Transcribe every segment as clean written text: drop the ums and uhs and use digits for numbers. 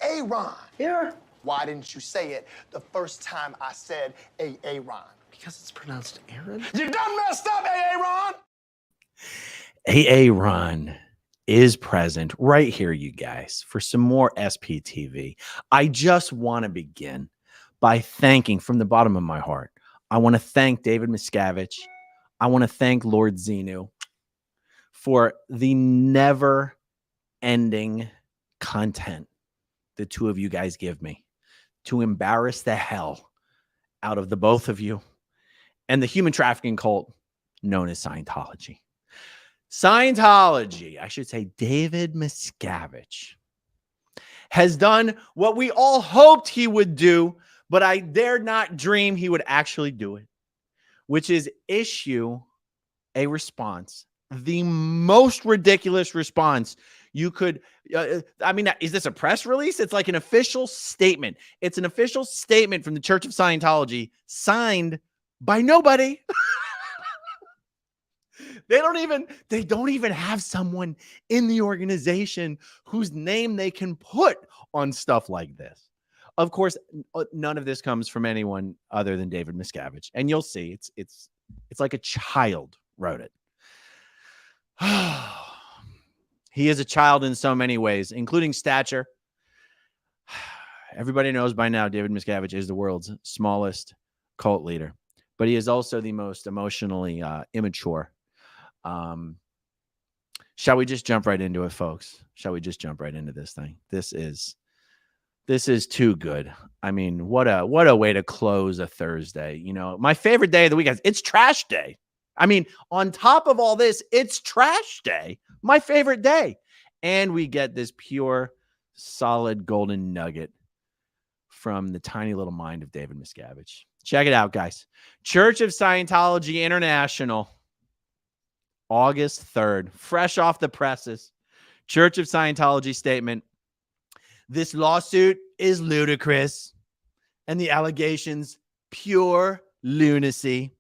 Aaron. Yeah. Why didn't you say it the first time I said Aaron? Because it's pronounced Aaron. You done messed up, Aaron. Aaron is present right here, you guys, for some more SPTV. I just want to begin by thanking from the bottom of my heart. I want to thank David Miscavige. I want to thank Lord Xenu for the never-ending content the two of you guys give me to embarrass the hell out of the both of you and the human trafficking cult known as Scientology. Scientology, I should say David Miscavige, has done what we all hoped he would do, but I dared not dream he would actually do it, which is issue a response, the most ridiculous response you could. I mean, is this a press release? It's like an official statement. It's an official statement from the Church of Scientology signed by nobody. They don't even have someone in the organization whose name they can put on stuff like this. Of course, none of this comes from anyone other than David Miscavige, and you'll see it's like a child wrote it. He is a child in so many ways, including stature. Everybody knows by now David Miscavige is the world's smallest cult leader, but he is also the most emotionally immature. Shall we just jump right into it, folks? Shall we just jump right into this thing? This is too good. I mean, what a way to close a Thursday. You know, my favorite day of the week is it's trash day. I mean, on top of all this, it's trash day. My favorite day. And we get this pure, solid golden nugget from the tiny little mind of David Miscavige. Check it out, guys. Church of Scientology International, August 3rd, fresh off the presses. Church of Scientology statement. This lawsuit is ludicrous and the allegations pure lunacy.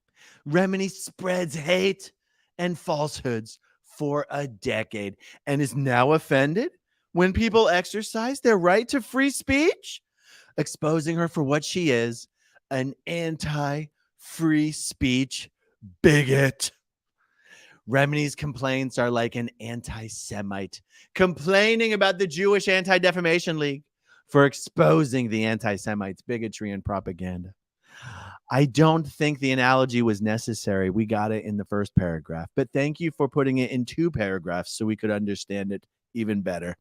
Remini spreads hate and falsehoods for a decade and is now offended when people exercise their right to free speech, exposing her for what she is, an anti-free speech bigot. Remini's complaints are like an anti-Semite complaining about the Jewish Anti-Defamation League for exposing the anti-Semites' bigotry and propaganda. I don't think the analogy was necessary. We got it in the first paragraph, but thank you for putting it in two paragraphs so we could understand it even better.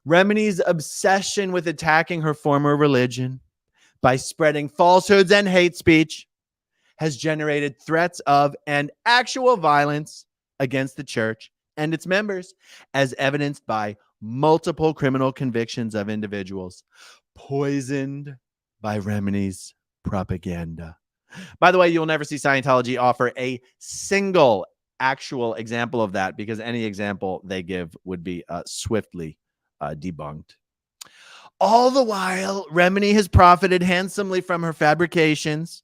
Remini's obsession with attacking her former religion by spreading falsehoods and hate speech has generated threats of and actual violence against the church and its members, as evidenced by multiple criminal convictions of individuals poisoned by Remini's propaganda. By the way, you'll never see Scientology offer a single actual example of that because any example they give would be swiftly debunked. All the while, Remini has profited handsomely from her fabrications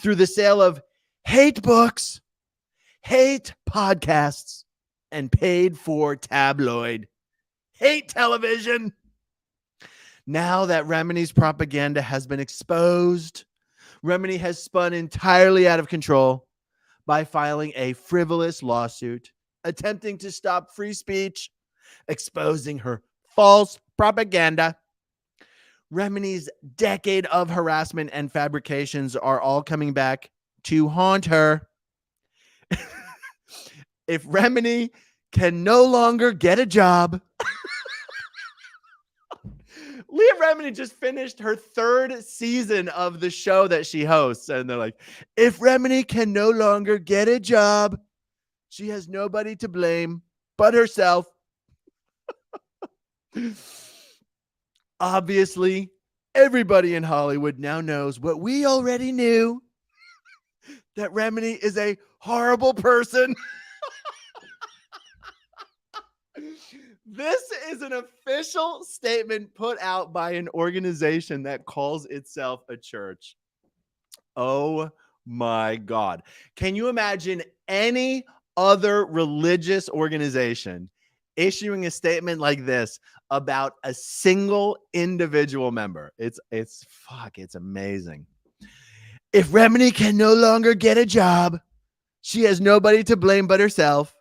through the sale of hate books, hate podcasts, and paid for tabloid hate television. Now that Remini's propaganda has been exposed, Remini has spun entirely out of control by filing a frivolous lawsuit, attempting to stop free speech, exposing her false propaganda. Remini's decade of harassment and fabrications are all coming back to haunt her. If Remini can no longer get a job, Leah Remini just finished her third season of the show that she hosts. And they're like, if Remini can no longer get a job, she has nobody to blame but herself. Obviously, everybody in Hollywood now knows what we already knew, that Remini is a horrible person. This is an official statement put out by an organization that calls itself a church. Oh my God. Can you imagine any other religious organization issuing a statement like this about a single individual member. It's amazing. If Remini can no longer get a job, she has nobody to blame but herself.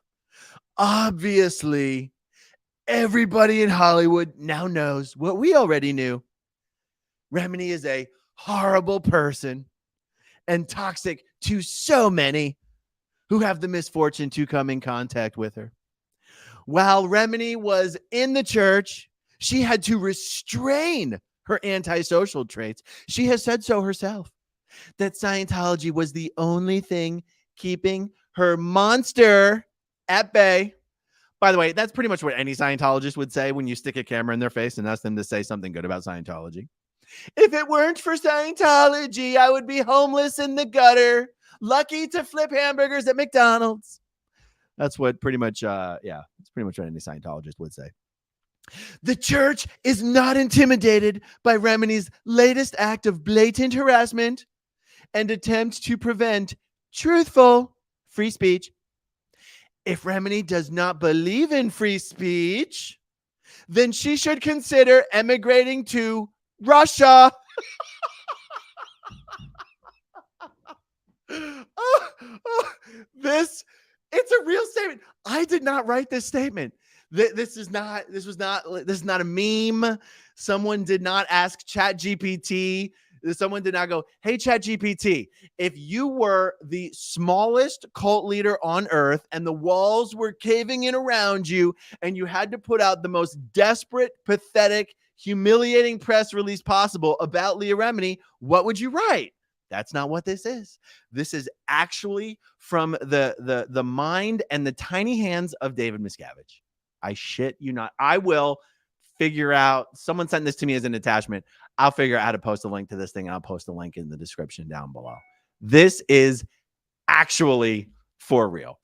Obviously, everybody in Hollywood now knows what we already knew. Remini is a horrible person and toxic to so many who have the misfortune to come in contact with her. While Remini was in the church, she had to restrain her antisocial traits. She has said so herself, that Scientology was the only thing keeping her monster at bay. By the way, that's pretty much what any Scientologist would say when you stick a camera in their face and ask them to say something good about Scientology. If it weren't for Scientology, I would be homeless in the gutter, lucky to flip hamburgers at McDonald's. That's what pretty much, it's pretty much what any Scientologist would say. The church is not intimidated by Remini's latest act of blatant harassment and attempt to prevent truthful free speech. If Remini does not believe in free speech, then she should consider emigrating to Russia. It's a real statement. I did not write this statement. This is not a meme. Someone did not ask ChatGPT. Someone did not go, hey, ChatGPT, if you were the smallest cult leader on earth and the walls were caving in around you and you had to put out the most desperate, pathetic, humiliating press release possible about Leah Remini, what would you write? That's not what this is. This is actually from the mind and the tiny hands of David Miscavige. I shit you not. I will figure out. Someone sent this to me as an attachment. I'll figure out how to post a link to this thing. I'll post a link in the description down below. This is actually for real.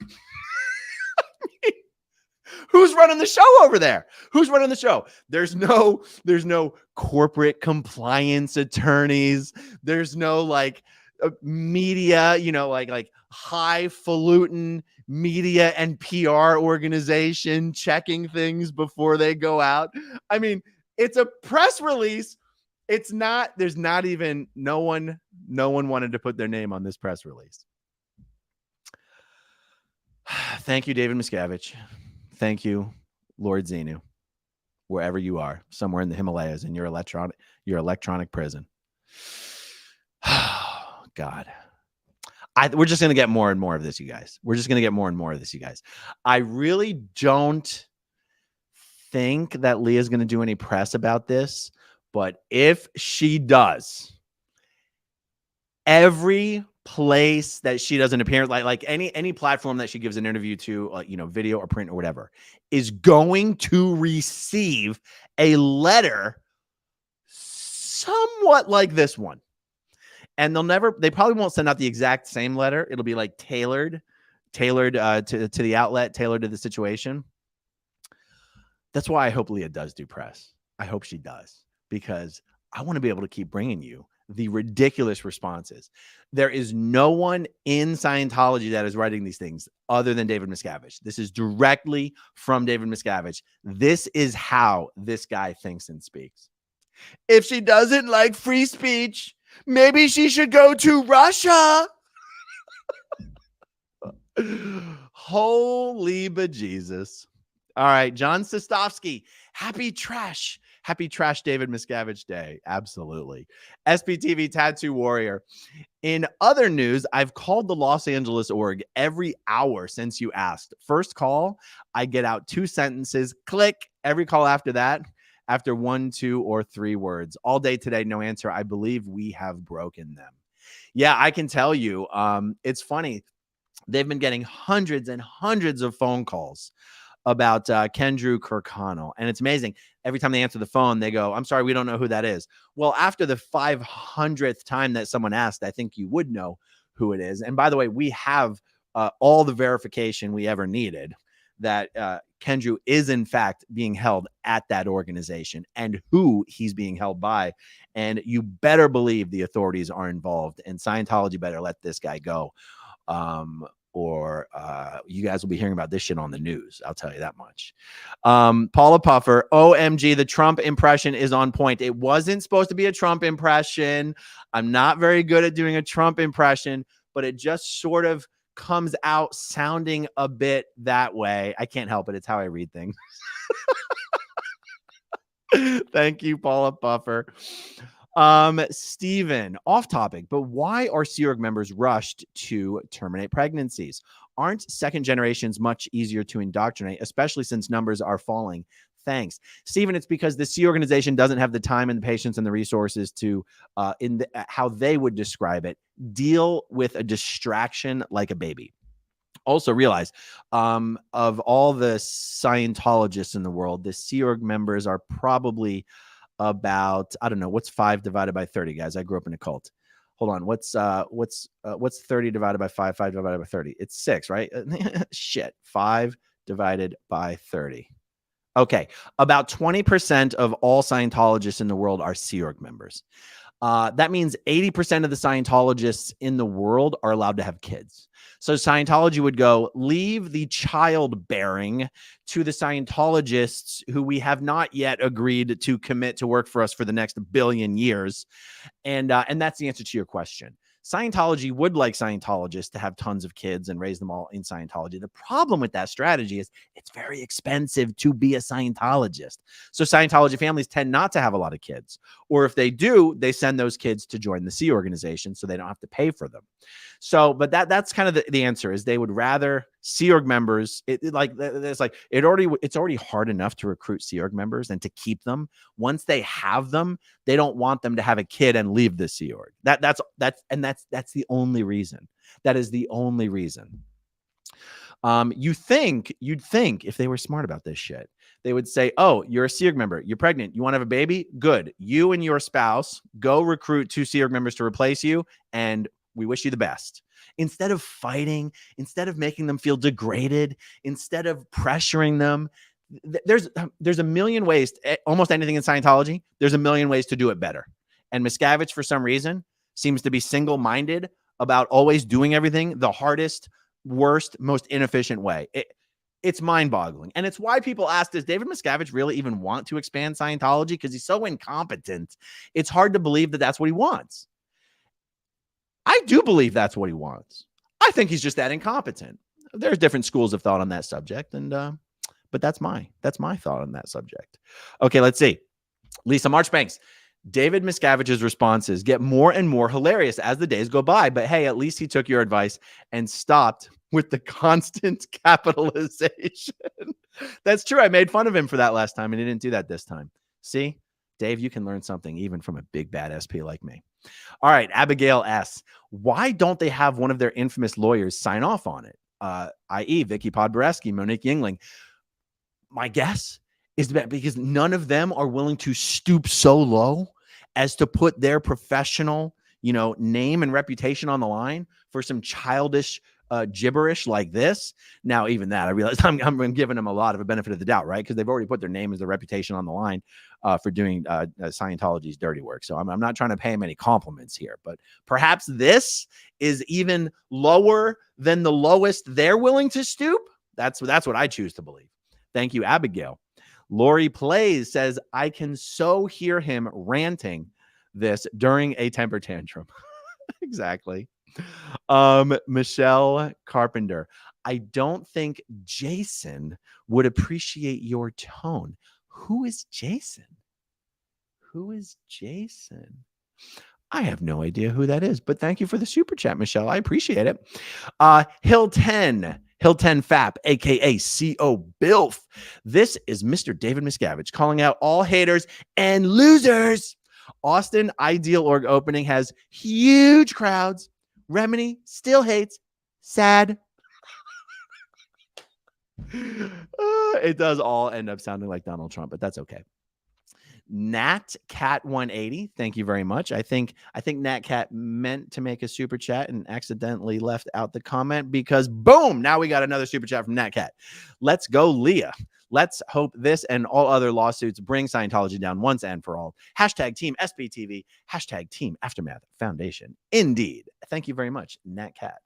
Who's running the show over there? Who's running the show? There's no corporate compliance attorneys. There's no like media, like highfalutin media and PR organization checking things before they go out. I mean, it's a press release. It's not, there's not even, no one wanted to put their name on this press release. Thank you, David Miscavige. Thank you, Lord Xenu, wherever you are, somewhere in the Himalayas in your electronic prison. God. We're just going to get more and more of this, you guys. We're just going to get more and more of this, you guys. I really don't think that Leah's going to do any press about this, but if she does, every place that she doesn't appear, like any platform that she gives an interview to, video or print or whatever, is going to receive a letter somewhat like this one. And they probably won't send out the exact same letter. It'll be like tailored to the outlet, tailored to the situation. That's why I hope Leah does do press. I hope she does, because I want to be able to keep bringing you the ridiculous responses. There is no one in Scientology that is writing these things other than David Miscavige. This is directly from David Miscavige. This is how this guy thinks and speaks. If she doesn't like free speech, maybe she should go to Russia. Holy bejesus. All right, John Sostovsky. Happy trash David Miscavige Day. Absolutely. SPTV Tattoo Warrior. In other news, I've called the Los Angeles org every hour since you asked. First call, I get out 2 sentences. Click. Every call after that, after 1, 2, or 3 words. All day today, no answer. I believe we have broken them. Yeah, I can tell you. It's funny. They've been getting hundreds and hundreds of phone calls about Kendrew Kirkconnell. And it's amazing. Every time they answer the phone, they go, I'm sorry, we don't know who that is. Well, after the 500th time that someone asked, I think you would know who it is. And by the way, we have all the verification we ever needed that Kendrew is in fact being held at that organization and who he's being held by. And you better believe the authorities are involved, and Scientology better let this guy go. or you guys will be hearing about this shit on the news. I'll tell you that much. Paula Puffer, OMG, the Trump impression is on point. It wasn't supposed to be a Trump impression. I'm not very good at doing a Trump impression, but it just sort of comes out sounding a bit that way. I can't help it. It's how I read things. Thank you, Paula Puffer. Steven, off topic, but why are Sea Org members rushed to terminate pregnancies? Aren't second generations much easier to indoctrinate, especially since numbers are falling? Thanks, Steven. It's because the Sea Organization doesn't have the time and the patience and the resources to, how they would describe it, deal with a distraction like a baby. Also realize, of all the Scientologists in the world, the Sea Org members are probably about, I don't know, what's 5 divided by 30, guys? I grew up in a cult. Hold on. What's 30 divided by 5? 5 divided by 30. It's 6, right? Shit. 5 divided by 30. Okay. About 20% of all Scientologists in the world are Sea Org members. That means 80% of the Scientologists in the world are allowed to have kids. So Scientology would go, leave the childbearing to the Scientologists who we have not yet agreed to commit to work for us for the next billion years. And that's the answer to your question. Scientology would like Scientologists to have tons of kids and raise them all in Scientology. The problem with that strategy is it's very expensive to be a Scientologist. So Scientology families tend not to have a lot of kids. Or if they do, they send those kids to join the Sea Organization so they don't have to pay for them. So, but that's kind of the answer is they would rather Sea Org members. It's already hard enough to recruit Sea Org members and to keep them. Once they have them, they don't want them to have a kid and leave the Sea Org. That's the only reason. That is the only reason. You'd think if they were smart about this shit, they would say, oh, you're a Sea Org member. You're pregnant. You want to have a baby? Good. You and your spouse go recruit 2 Sea Org members to replace you. And we wish you the best. Instead of fighting, instead of making them feel degraded, instead of pressuring them, there's a million ways, almost anything in Scientology, there's a million ways to do it better. And Miscavige, for some reason, seems to be single-minded about always doing everything the hardest, worst, most inefficient way. It's mind-boggling. And it's why people ask, does David Miscavige really even want to expand Scientology? Because he's so incompetent. It's hard to believe that that's what he wants. I do believe that's what he wants. I think he's just that incompetent. There's different schools of thought on that subject, and but that's my thought on that subject. Okay, let's see. Lisa Marchbanks. David Miscavige's responses get more and more hilarious as the days go by, but hey, at least he took your advice and stopped with the constant capitalization. That's true. I made fun of him for that last time, and he didn't do that this time. See, Dave, you can learn something even from a big bad SP like me. All right, Abigail S. Why don't they have one of their infamous lawyers sign off on it? I.e. Vicky Podboreski, Monique Yingling. My guess is that because none of them are willing to stoop so low as to put their professional, name and reputation on the line for some childish gibberish like this. Now, even that, I realize I'm giving them a lot of a benefit of the doubt, right? Because they've already put their name as their reputation on the line for doing Scientology's dirty work. So I'm not trying to pay them any compliments here, but perhaps this is even lower than the lowest they're willing to stoop. That's what I choose to believe. Thank you, Abigail. Lori Plays says, I can so hear him ranting this during a temper tantrum. Exactly. Michelle Carpenter. I don't think Jason would appreciate your tone. Who is Jason? Who is Jason? I have no idea who that is, but thank you for the super chat, Michelle. I appreciate it. Hill10 Fap, aka CO Bilf. This is Mr. David Miscavige calling out all haters and losers. Austin Ideal Org opening has huge crowds. Remini still hates. Sad. It does all end up sounding like Donald Trump, but that's okay. Nat Cat 180, thank you very much. I think Nat Cat meant to make a super chat and accidentally left out the comment because boom, now we got another super chat from Nat Cat. Let's go, Leah. Let's hope this and all other lawsuits bring Scientology down once and for all. Hashtag Team SPTV. Hashtag Team Aftermath Foundation. Indeed. Thank you very much, Nat Cat.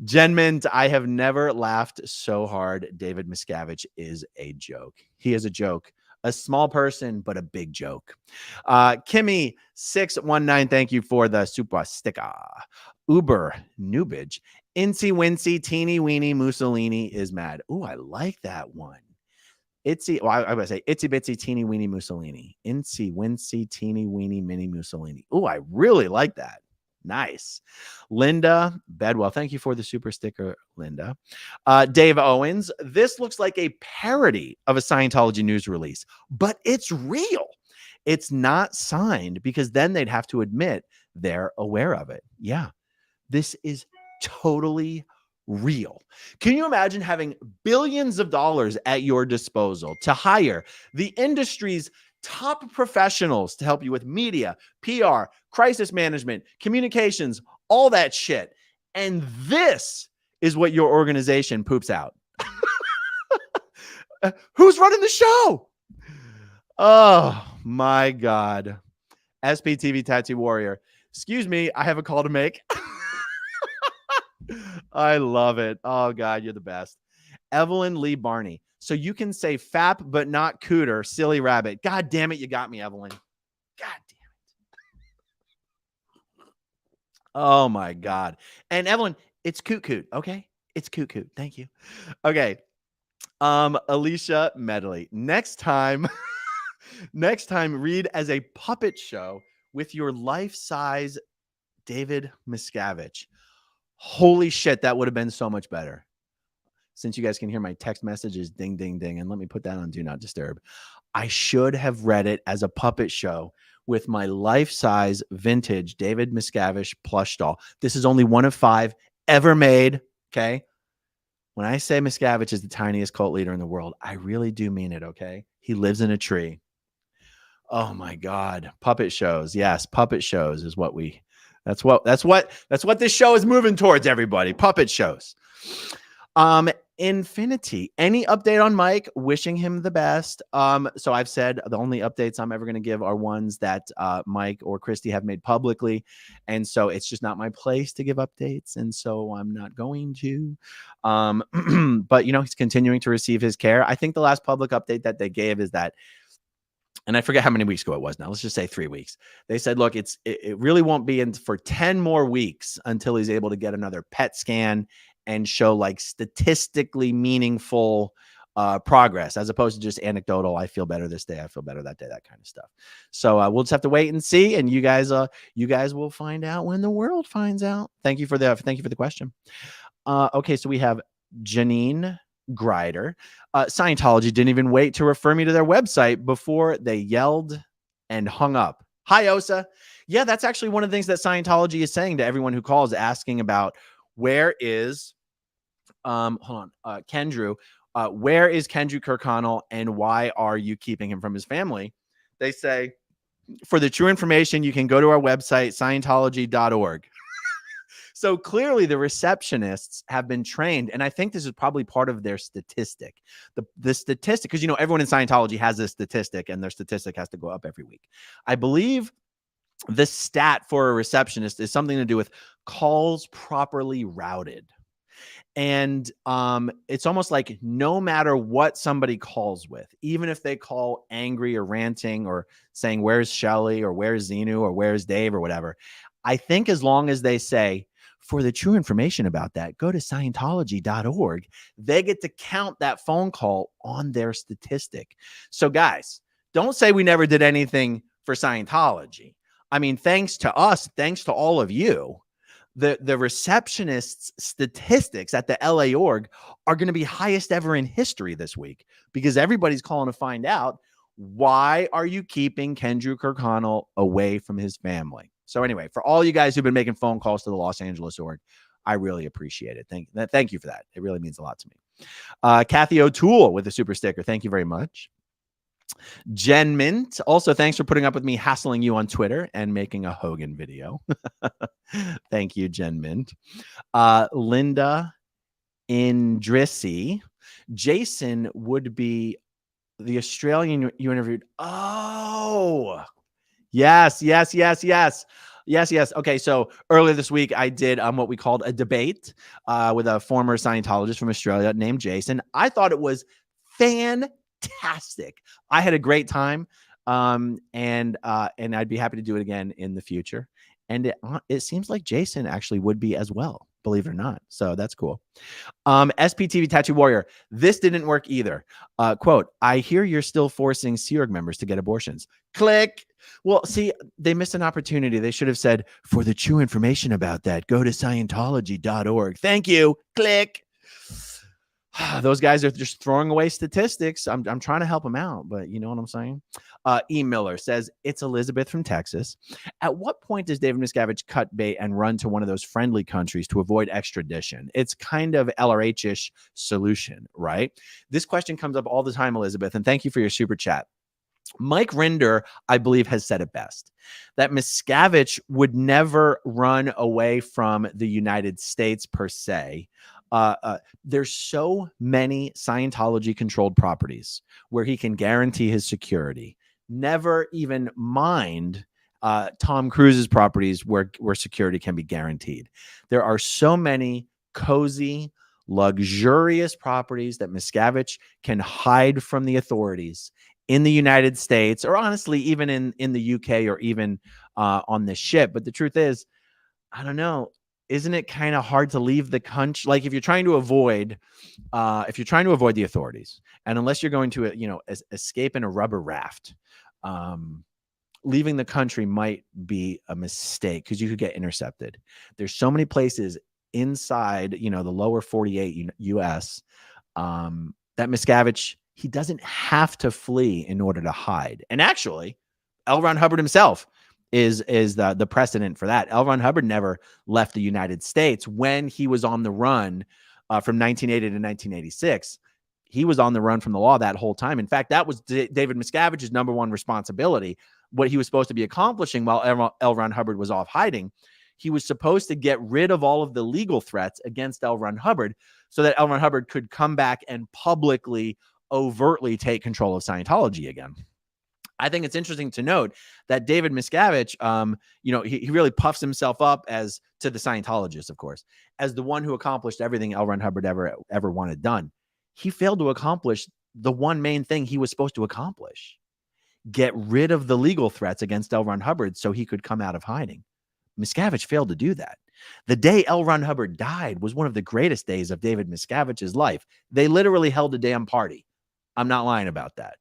Jen Mint, I have never laughed so hard. David Miscavige is a joke. He is a joke. A small person, but a big joke. Kimmy619, thank you for the super sticker. Uber Nubage. Incy Wincy, Teeny Weeny Mussolini is mad. Ooh, I like that one. Itsy, well, I would say Itsy Bitsy Teeny Weeny Mussolini. Incy Wincy, Teeny Weeny Mini Mussolini. Ooh, I really like that. Nice. Linda Bedwell, thank you for the super sticker, Linda. Dave Owens, this looks like a parody of a Scientology news release, but it's real. It's not signed because then they'd have to admit they're aware of it. Yeah, this is totally real. Can you imagine having billions of dollars at your disposal to hire the industry's top professionals to help you with media, PR, crisis management, communications, all that shit? And this is what your organization poops out. Who's running the show? Oh my God. SPTV Tattoo Warrior. Excuse me, I have a call to make. I love it. Oh God, you're the best. Evelyn Lee Barney. So you can say fap, but not cooter, silly rabbit. God damn it, you got me, Evelyn. God damn it. Oh my God. And Evelyn, it's coot, okay? It's coot. Thank you. Okay. Alicia Medley. Next time, read as a puppet show with your life-size David Miscavige. Holy shit, that would have been so much better. Since you guys can hear my text messages, ding, ding, ding, and let me put that on Do Not Disturb. I should have read it as a puppet show with my life-size vintage David Miscavige plush doll. This is only one of 5 ever made, okay? When I say Miscavige is the tiniest cult leader in the world, I really do mean it, okay? He lives in a tree. Oh my God. Puppet shows. Yes, puppet shows is what we that's what this show is moving towards, everybody. Puppet shows. Infinity. Any update on Mike? Wishing him the best. So I've said the only updates I'm ever going to give are ones that Mike or Christy have made publicly. And so it's just not my place to give updates. And so I'm not going to. But, you know, he's continuing to receive his care. I think the last public update that they gave is that, and I forget how many weeks ago it was now. Let's just say 3 weeks. They said, look, it really won't be in for 10 more weeks until he's able to get another PET scan and show like statistically meaningful progress, as opposed to just anecdotal. I feel better this day. I feel better that day. That kind of stuff. So we'll just have to wait and see. And you guys will find out when the world finds out. Thank you for the question. Okay, so we have Janine Grider. Scientology didn't even wait to refer me to their website before they yelled and hung up. Hi, Osa. Yeah, that's actually one of the things that Scientology is saying to everyone who calls, asking about where is Kendrew. Where is Kendrew Kirkconnell and why are you keeping him from his family? They say, for the true information, you can go to our website, Scientology.org. So clearly the receptionists have been trained, and I think this is probably part of their statistic. The statistic, because, you know, everyone in Scientology has this statistic, and their statistic has to go up every week. I believe the stat for a receptionist is something to do with calls properly routed. And it's almost like no matter what somebody calls with, even if they call angry or ranting or saying, where's Shelly or where's Xenu or where's Dave or whatever, I think as long as they say, for the true information about that, go to Scientology.org, they get to count that phone call on their statistic. So guys, don't say we never did anything for Scientology. I mean, thanks to us, thanks to all of you, the receptionists' statistics at the LA org are going to be highest ever in history this week, because everybody's calling to find out, why are you keeping Kendrew Kirkconnell away from his family? So anyway, for all you guys who've been making phone calls to the Los Angeles org, I really appreciate it. Thank you for that. It really means a lot to me. Kathy O'Toole with a super sticker. Thank you very much. Jen Mint, also thanks for putting up with me hassling you on Twitter and making a Hogan video. Thank you, Jen Mint. Linda Indrissi. Jason would be the Australian you interviewed. Oh, yes. Yes, yes. Okay, so earlier this week, I did what we called a debate with a former Scientologist from Australia named Jason. I thought it was fantastic. I had a great time, and I'd be happy to do it again in the future. And it seems like Jason actually would be as well, believe it or not. So that's cool. SPTV Tattoo Warrior. This didn't work either. Quote, I hear you're still forcing Sea Org members to get abortions. Click. Well, see, they missed an opportunity. They should have said, for the true information about that, go to Scientology.org. Thank you. Click. Those guys are just throwing away statistics. I'm trying to help them out, but you know what I'm saying? E. Miller says, it's Elizabeth from Texas. At what point does David Miscavige cut bait and run to one of those friendly countries to avoid extradition? It's kind of LRH-ish solution, right? This question comes up all the time, Elizabeth, and thank you for your super chat. Mike Rinder, I believe, has said it best, that Miscavige would never run away from the United States per se. There's so many Scientology-controlled properties where he can guarantee his security. Never even mind Tom Cruise's properties where security can be guaranteed. There are so many cozy, luxurious properties that Miscavige can hide from the authorities in the United States, or honestly, even in the UK, or even on the ship. But the truth is, I don't know. Isn't it kind of hard to leave the country? Like if you're trying to avoid the authorities, and unless you're going to, escape in a rubber raft, leaving the country might be a mistake because you could get intercepted. There's so many places inside, the lower 48 US, that Miscavige, he doesn't have to flee in order to hide. And actually, L. Ron Hubbard himself is the precedent for that. L. Ron Hubbard never left the United States when he was on the run from 1980 to 1986. He was on the run from the law that whole time. In fact, that was David Miscavige's number one responsibility. What he was supposed to be accomplishing while L. Ron Hubbard was off hiding, he was supposed to get rid of all of the legal threats against L. Ron Hubbard so that L. Ron Hubbard could come back and publicly, overtly take control of Scientology again. I think it's interesting to note that David Miscavige, he really puffs himself up as, to the Scientologists, of course, as the one who accomplished everything L. Ron Hubbard ever wanted done. He failed to accomplish the one main thing he was supposed to accomplish: get rid of the legal threats against L. Ron Hubbard so he could come out of hiding. Miscavige failed to do that. The day L. Ron Hubbard died was one of the greatest days of David Miscavige's life. They literally held a damn party. I'm not lying about that.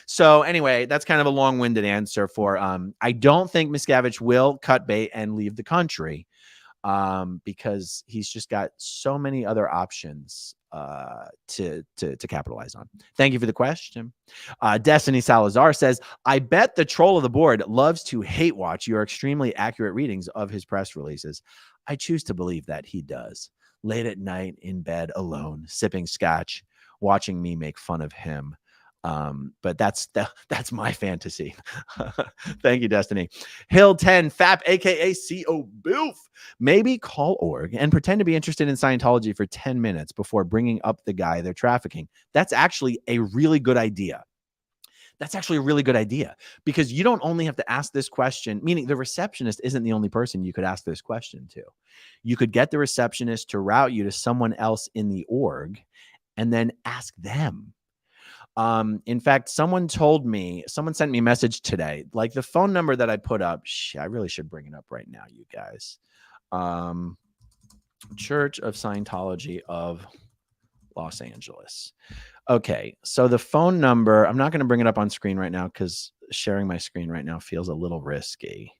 So anyway, that's kind of a long-winded answer for, I don't think Miscavige will cut bait and leave the country because he's just got so many other options to capitalize on. Thank you for the question. Destiny Salazar says, I bet the troll of the board loves to hate watch your extremely accurate readings of his press releases. I choose to believe that he does. Late at night in bed alone, sipping scotch, watching me make fun of him. But that's my fantasy. Thank you, Destiny. Hill 10 Fap, aka CO Bilf. Maybe call org and pretend to be interested in Scientology for 10 minutes before bringing up the guy they're trafficking. That's actually a really good idea. Because you don't only have to ask this question, meaning the receptionist isn't the only person you could ask this question to. You could get the receptionist to route you to someone else in the org and then ask them. In fact, someone sent me a message today, like the phone number that I put up. I really should bring it up right now, you guys. Church of Scientology of Los Angeles. Okay, so the phone number, I'm not going to bring it up on screen right now because sharing my screen right now feels a little risky,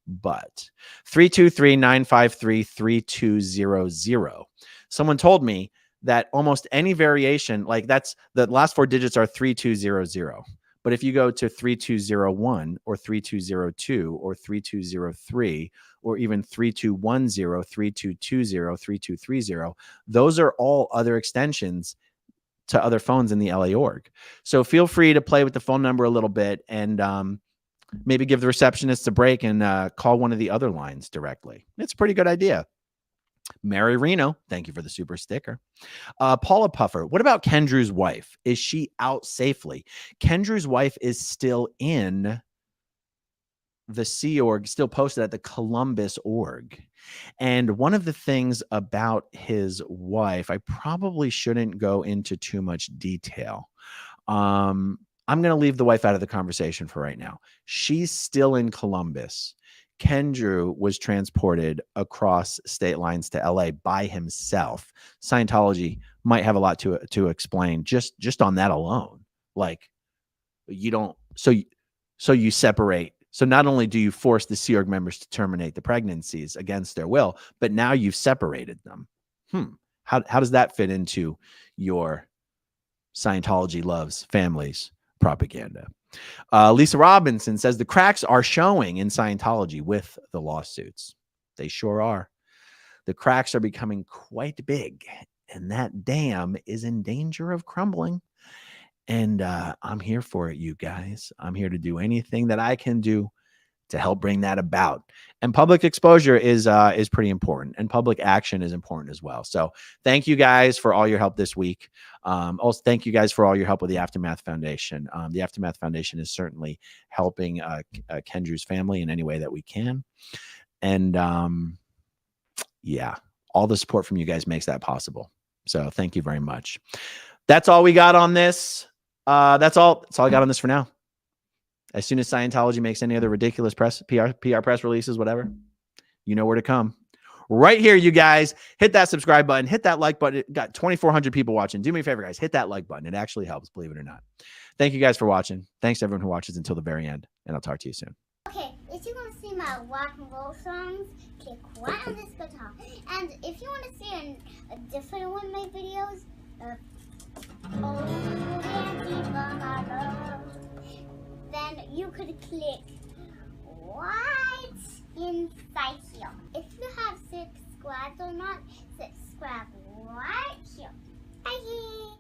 but 323-953-3200. Someone told me that almost any variation, like that's the last four digits are 3200. But if you go to 3201 or 3202 or 3203 or even 3210, 3220, 3230, those are all other extensions to other phones in the LA org. So feel free to play with the phone number a little bit and maybe give the receptionist a break and call one of the other lines directly. It's a pretty good idea. Mary Reno, thank you for the super sticker. Paula Puffer, what about Kendrew's wife? Is she out safely? Kendrew's wife is still in the Sea Org still posted at the Columbus org. And one of the things about his wife, I probably shouldn't go into too much detail. I'm going to leave the wife out of the conversation for right now. She's still in Columbus. Kendrew was transported across state lines to LA by himself. Scientology might have a lot to explain just on that alone. Like, you don't, so you separate. So not only do you force the Sea Org members to terminate the pregnancies against their will, but now you've separated them. How does that fit into your Scientology loves families propaganda? Lisa Robinson says the cracks are showing in Scientology with the lawsuits. They sure are. The cracks are becoming quite big, and that dam is in danger of crumbling. And I'm here for it, you guys. I'm here to do anything that I can do to help bring that about. And public exposure is pretty important, and public action is important as well. So thank you guys for all your help this week. Also, thank you guys for all your help with the Aftermath Foundation. The Aftermath Foundation is certainly helping Kendrew's family in any way that we can. And yeah, all the support from you guys makes that possible. So thank you very much. That's all we got on this. That's all I got on this for now. As soon as Scientology makes any other ridiculous PR press releases, whatever, you know where to come. Right here, you guys. Hit that subscribe button. Hit that like button. It got 2,400 people watching. Do me a favor, guys. Hit that like button. It actually helps, believe it or not. Thank you guys for watching. Thanks to everyone who watches until the very end, and I'll talk to you soon. Okay, if you want to see my rock and roll songs, click right on this guitar. And if you want to see a different one of my videos, then you could click right inside here. If you have subscribed or not, subscribe right here. Bye.